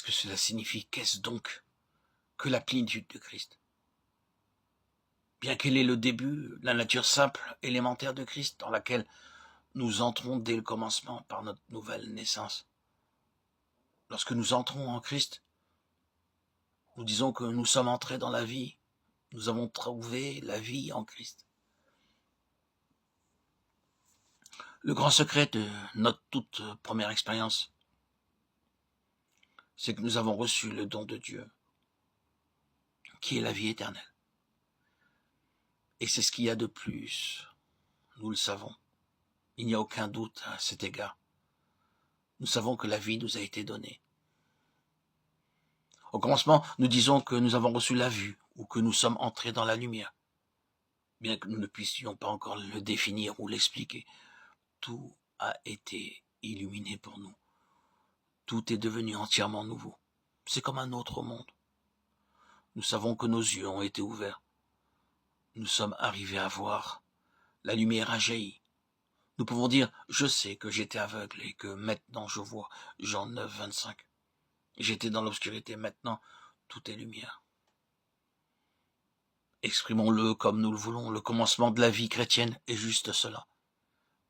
que cela signifie? Qu'est-ce donc que la plénitude de Christ? Bien qu'elle ait le début, la nature simple, élémentaire de Christ, dans laquelle nous entrons dès le commencement par notre nouvelle naissance. Lorsque nous entrons en Christ, nous disons que nous sommes entrés dans la vie. Nous avons trouvé la vie en Christ. Le grand secret de notre toute première expérience, c'est que nous avons reçu le don de Dieu, qui est la vie éternelle. Et c'est ce qu'il y a de plus. Nous le savons. Il n'y a aucun doute à cet égard. Nous savons que la vie nous a été donnée. Au commencement, nous disons que nous avons reçu la vue ou que nous sommes entrés dans la lumière. Bien que nous ne puissions pas encore le définir ou l'expliquer, tout a été illuminé pour nous. Tout est devenu entièrement nouveau. C'est comme un autre monde. Nous savons que nos yeux ont été ouverts. Nous sommes arrivés à voir. La lumière a jailli. Nous pouvons dire, je sais que j'étais aveugle et que maintenant je vois. Jean 9, 25. J'étais dans l'obscurité, maintenant tout est lumière. Exprimons-le comme nous le voulons, le commencement de la vie chrétienne est juste cela.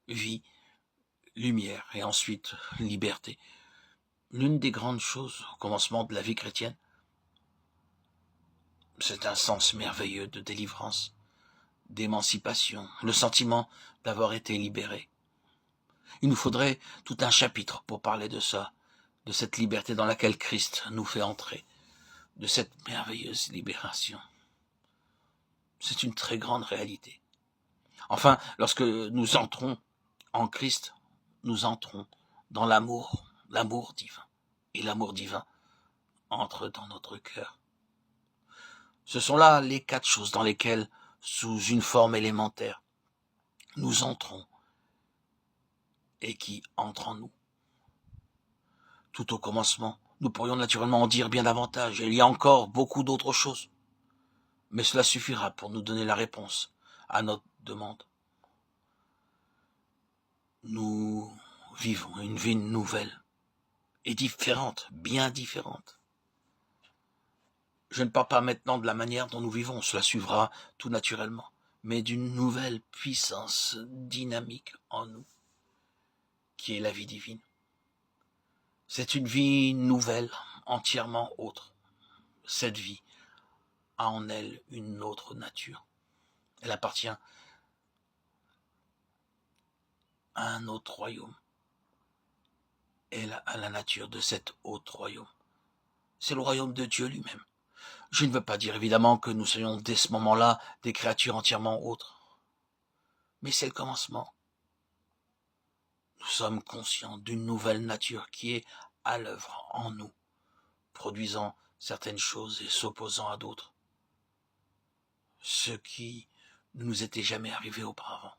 Vie, lumière et ensuite liberté. L'une des grandes choses au commencement de la vie chrétienne, c'est un sens merveilleux de délivrance, d'émancipation, le sentiment d'avoir été libéré. Il nous faudrait tout un chapitre pour parler de ça, de cette liberté dans laquelle Christ nous fait entrer, de cette merveilleuse libération. C'est une très grande réalité. Enfin, lorsque nous entrons en Christ, nous entrons dans l'amour divin. Et l'amour divin entre dans notre cœur. Ce sont là les 4 choses dans lesquelles, sous une forme élémentaire, nous entrons et qui entrent en nous. Tout au commencement, nous pourrions naturellement en dire bien davantage, et il y a encore beaucoup d'autres choses. Mais cela suffira pour nous donner la réponse à notre demande. Nous vivons une vie nouvelle et différente, bien différente. Je ne parle pas maintenant de la manière dont nous vivons, cela suivra tout naturellement, mais d'une nouvelle puissance dynamique en nous, qui est la vie divine. C'est une vie nouvelle, entièrement autre. Cette vie a en elle une autre nature. Elle appartient à un autre royaume. Elle a la nature de cet autre royaume. C'est le royaume de Dieu lui-même. Je ne veux pas dire évidemment que nous soyons dès ce moment-là des créatures entièrement autres. Mais c'est le commencement. Nous sommes conscients d'une nouvelle nature qui est à l'œuvre en nous, produisant certaines choses et s'opposant à d'autres. Ce qui ne nous était jamais arrivé auparavant.